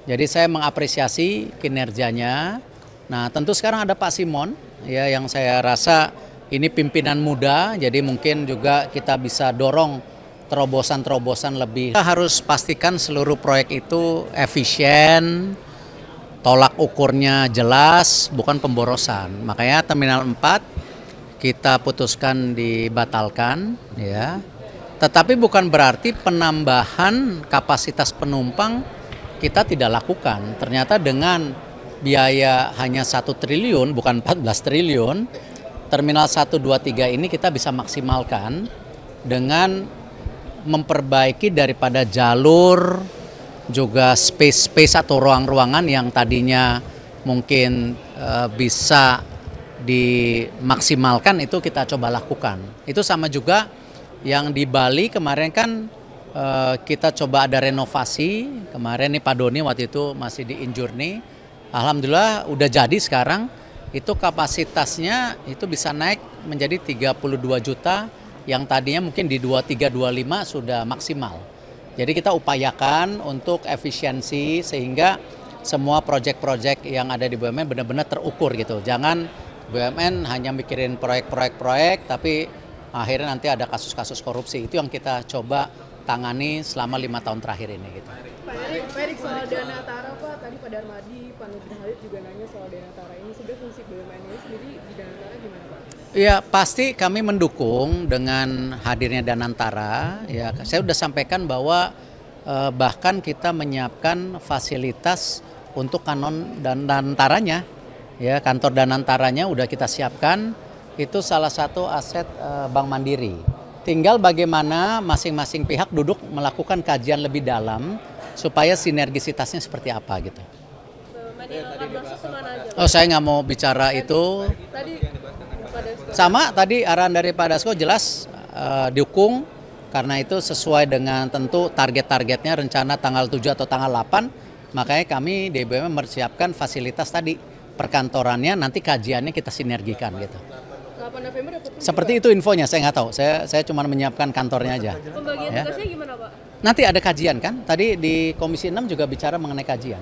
Jadi saya mengapresiasi kinerjanya. Nah, tentu sekarang ada Pak Simon ya yang saya rasa ini pimpinan muda, jadi mungkin juga kita bisa dorong terobosan-terobosan lebih. Kita harus pastikan seluruh proyek itu efisien, tolak ukurnya jelas, bukan pemborosan. Makanya Terminal 4 kita putuskan dibatalkan ya. Tetapi bukan berarti penambahan kapasitas penumpang kita tidak lakukan. Ternyata dengan biaya hanya 1 triliun, bukan 14 triliun, Terminal 1, 2, 3 ini kita bisa maksimalkan dengan memperbaiki daripada jalur, juga space atau ruang-ruangan yang tadinya mungkin bisa dimaksimalkan, itu kita coba lakukan. Itu sama juga yang di Bali kemarin kan kita coba ada renovasi. Kemarin nih Pak Doni waktu itu masih di Injourney. Alhamdulillah udah jadi sekarang. Itu kapasitasnya itu bisa naik menjadi 32 juta yang tadinya mungkin di 23-25 sudah maksimal. Jadi kita upayakan untuk efisiensi sehingga semua proyek-proyek yang ada di BUMN benar-benar terukur gitu. Jangan BUMN hanya mikirin proyek-proyek tapi akhirnya nanti ada kasus-kasus korupsi. Itu yang kita coba tangani selama 5 tahun terakhir ini gitu. Pak Erik, soal dana Tara Pak, tadi Pak Darmadi, Pak Nurdin Halid juga nanya soal dana Tara ini. Sebenarnya fungsi BUMN ini sendiri di dana Tara gimana Pak? Ya pasti kami mendukung dengan hadirnya Danantara. Ya saya sudah sampaikan bahwa bahkan kita menyiapkan fasilitas untuk kantor Danantaranya. Ya kantor Danantaranya udah kita siapkan. Itu salah satu aset Bank Mandiri. Tinggal bagaimana masing-masing pihak duduk melakukan kajian lebih dalam supaya sinergisitasnya seperti apa gitu. Oh saya nggak mau bicara itu. Sama tadi arahan dari Pak Dasko jelas dukung karena itu sesuai dengan tentu target-targetnya rencana tanggal 7 atau tanggal 8. Makanya kami di BUMN mempersiapkan fasilitas tadi perkantorannya, nanti kajiannya kita sinergikan gitu. 8 November seperti itu infonya, saya nggak tahu. Saya cuma menyiapkan kantornya aja. Pembagian tugasnya gimana Pak? Nanti ada kajian kan? Tadi di Komisi 6 juga bicara mengenai kajian.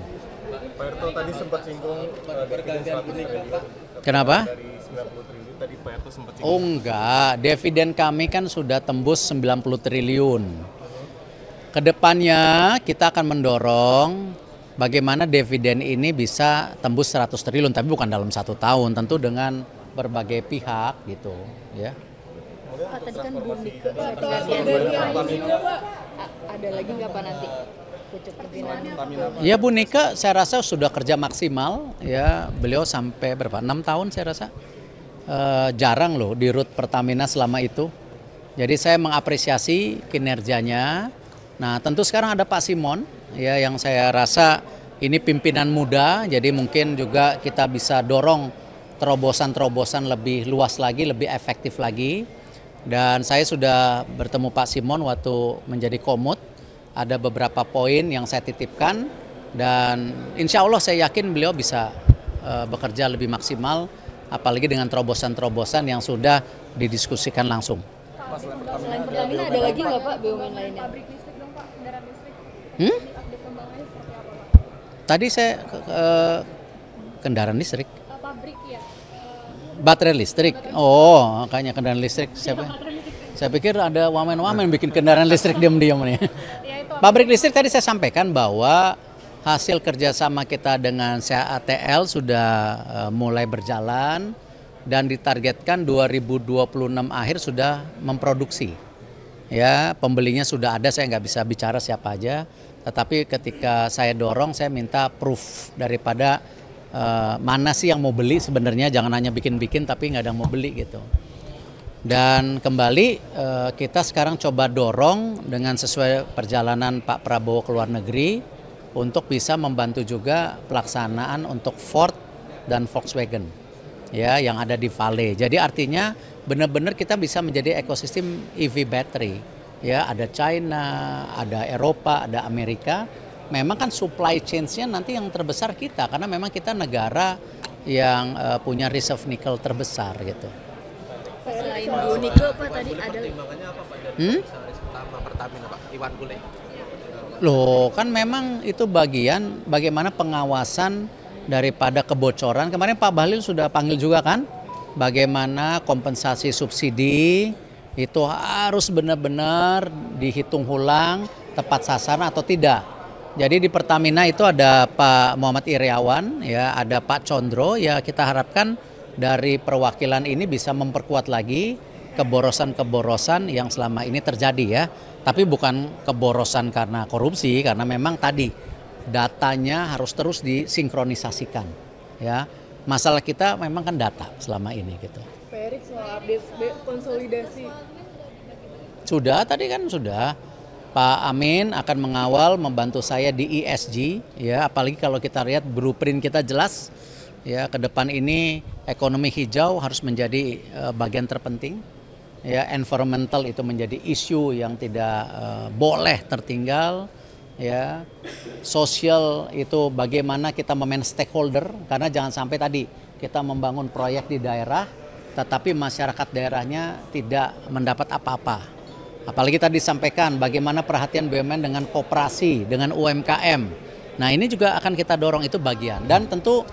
Pak Erto tadi sempat singgung dividen 100 triliun. Kenapa? Dari 90 triliun tadi Pak Erto sempat singgung. Oh enggak, dividen kami kan sudah tembus 90 triliun. Kedepannya kita akan mendorong bagaimana dividen ini bisa tembus 100 triliun, tapi bukan dalam 1 tahun, tentu dengan berbagai pihak gitu ya. Pak tadi kan Bu Nike ada lagi nggak Pak nanti pucuk pimpinan? Ya Bu Nike saya rasa sudah kerja maksimal ya, beliau sampai berapa 6 tahun saya rasa. Jarang loh di rut Pertamina selama itu. Jadi saya mengapresiasi kinerjanya. Nah tentu sekarang ada Pak Simon ya yang saya rasa ini pimpinan muda, jadi mungkin juga kita bisa dorong terobosan-terobosan lebih luas lagi, lebih efektif lagi. Dan saya sudah bertemu Pak Simon waktu menjadi Komut. Ada beberapa poin yang saya titipkan dan insya Allah saya yakin beliau bisa bekerja lebih maksimal, apalagi dengan terobosan-terobosan yang sudah didiskusikan langsung. Selain Pertamina ada lagi nggak Pak BUMN lainnya? Pabrik listrik dong Pak, kendaraan listrik. Update kembangannya seperti apa Pak? Tadi saya kendaraan listrik. Pabrik ya. Baterai listrik. Oh, makanya kendaraan listrik. Saya pikir ada wamen-wamen bikin kendaraan listrik diam-diam nih. Pabrik listrik tadi saya sampaikan bahwa hasil kerjasama kita dengan CATL sudah mulai berjalan dan ditargetkan 2026 akhir sudah memproduksi. Ya, pembelinya sudah ada, saya nggak bisa bicara siapa aja. Tetapi ketika saya dorong, saya minta proof daripada mana sih yang mau beli sebenarnya, jangan hanya bikin-bikin tapi nggak ada yang mau beli gitu. Dan kembali kita sekarang coba dorong dengan sesuai perjalanan Pak Prabowo ke luar negeri untuk bisa membantu juga pelaksanaan untuk Ford dan Volkswagen ya yang ada di Vale. Jadi artinya benar-benar kita bisa menjadi ekosistem EV battery. Ya, ada China, ada Eropa, ada Amerika. Memang kan supply chain-nya nanti yang terbesar kita karena memang kita negara yang punya reserve nikel terbesar gitu. Selain Bu Nike Pak tadi ada Pertimbangannya apa Pak dari komisaris utama Pertamina Pak Iwan Bule? Loh, kan memang itu bagian bagaimana pengawasan daripada kebocoran. Kemarin Pak Bahlil sudah panggil juga kan, bagaimana kompensasi subsidi itu harus benar-benar dihitung ulang tepat sasaran atau tidak. Jadi di Pertamina itu ada Pak Muhammad Iriawan, ya, ada Pak Condro, ya kita harapkan dari perwakilan ini bisa memperkuat lagi keborosan-keborosan yang selama ini terjadi ya. Tapi bukan keborosan karena korupsi, karena memang tadi datanya harus terus disinkronisasikan. Ya, masalah kita memang kan data selama ini gitu. Pak Erik soal update konsolidasi. Sudah tadi kan sudah. Pak Amin akan mengawal membantu saya di ESG ya, apalagi kalau kita lihat blueprint kita jelas ya, ke depan ini ekonomi hijau harus menjadi bagian terpenting. Ya, environmental itu menjadi isu yang tidak boleh tertinggal. Ya, sosial itu bagaimana kita memanage stakeholder, karena jangan sampai tadi kita membangun proyek di daerah, tetapi masyarakat daerahnya tidak mendapat apa-apa. Apalagi tadi disampaikan bagaimana perhatian BUMN dengan koperasi, dengan UMKM. Nah ini juga akan kita dorong, itu bagian. Dan tentu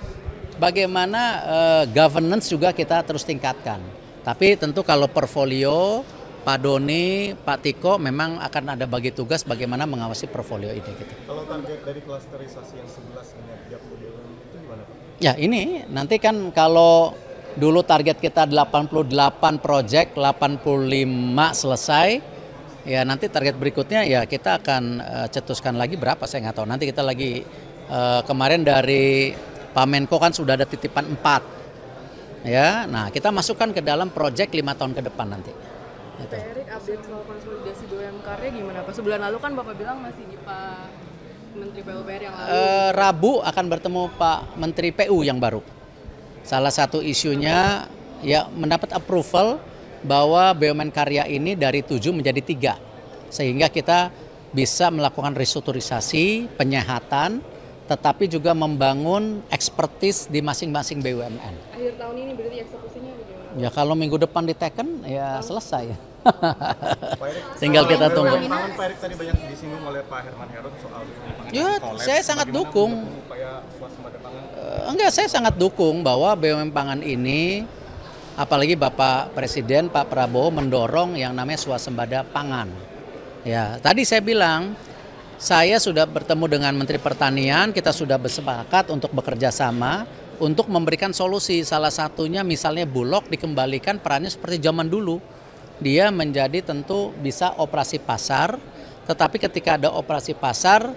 bagaimana governance juga kita terus tingkatkan. Tapi tentu kalau portfolio, Pak Doni, Pak Tiko memang akan ada bagi tugas bagaimana mengawasi portfolio ini. Gitu. Kalau target dari klasterisasi yang 11 dengan 30 BUMN itu gimana Pak? Ya ini nanti kan kalau dulu target kita 88 proyek, 85 selesai. Ya nanti target berikutnya ya kita akan cetuskan lagi berapa, saya nggak tahu. Nanti kita lagi kemarin dari Pak Menko kan sudah ada titipan 4. Ya, nah kita masukkan ke dalam proyek 5 tahun ke depan nanti. Gitu. Pak Erik, update soal konsolidasi BUMN-nya gimana Pak? Sebulan lalu kan Bapak bilang masih di Pak Menteri PUPR yang lalu. Rabu akan bertemu Pak Menteri PU yang baru. Salah satu isunya ya mendapat approval bahwa BUMN karya ini dari 7 menjadi 3. Sehingga kita bisa melakukan restrukturisasi, penyehatan, tetapi juga membangun expertise di masing-masing BUMN. Akhir tahun ini berarti eksekusinya bagaimana? Ya kalau minggu depan diteken ya selesai. Pak Erik, Tinggal kita tunggu. Pangan Pak Erik tadi banyak disinggung oleh Pak Herman Heron soal pangan Ya, kolaps. saya sangat Bagaimana dukung. mendukung upaya swasembada pangan? Enggak, saya sangat dukung bahwa BUMN pangan ini, apalagi Bapak Presiden Pak Prabowo mendorong yang namanya swasembada pangan. Ya, tadi saya bilang saya sudah bertemu dengan Menteri Pertanian, kita sudah bersepakat untuk bekerja sama untuk memberikan solusi. Salah satunya misalnya Bulog dikembalikan perannya seperti zaman dulu. Dia menjadi tentu bisa operasi pasar, tetapi ketika ada operasi pasar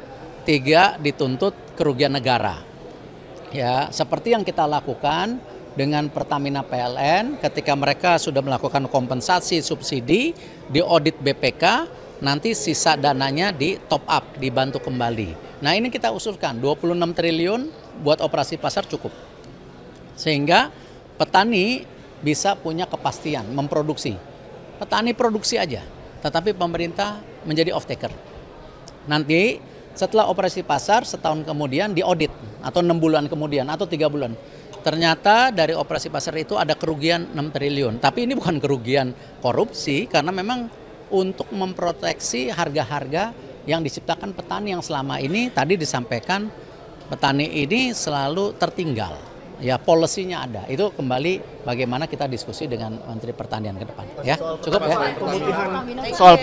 tidak dituntut kerugian negara. Ya, seperti yang kita lakukan dengan Pertamina PLN ketika mereka sudah melakukan kompensasi subsidi di audit BPK, nanti sisa dananya di top up, dibantu kembali. Nah ini kita usulkan 26 triliun buat operasi pasar cukup. Sehingga petani bisa punya kepastian memproduksi. Petani produksi aja, tetapi pemerintah menjadi off taker. Nanti setelah operasi pasar setahun kemudian diaudit atau 6 bulan kemudian atau 3 bulan. Ternyata dari operasi pasar itu ada kerugian 6 triliun. Tapi ini bukan kerugian korupsi karena memang untuk memproteksi harga-harga yang diciptakan petani yang selama ini tadi disampaikan petani ini selalu tertinggal. Ya polisinya ada. Itu kembali bagaimana kita diskusi dengan Menteri Pertanian ke depan. Ya, cukup ya. Soal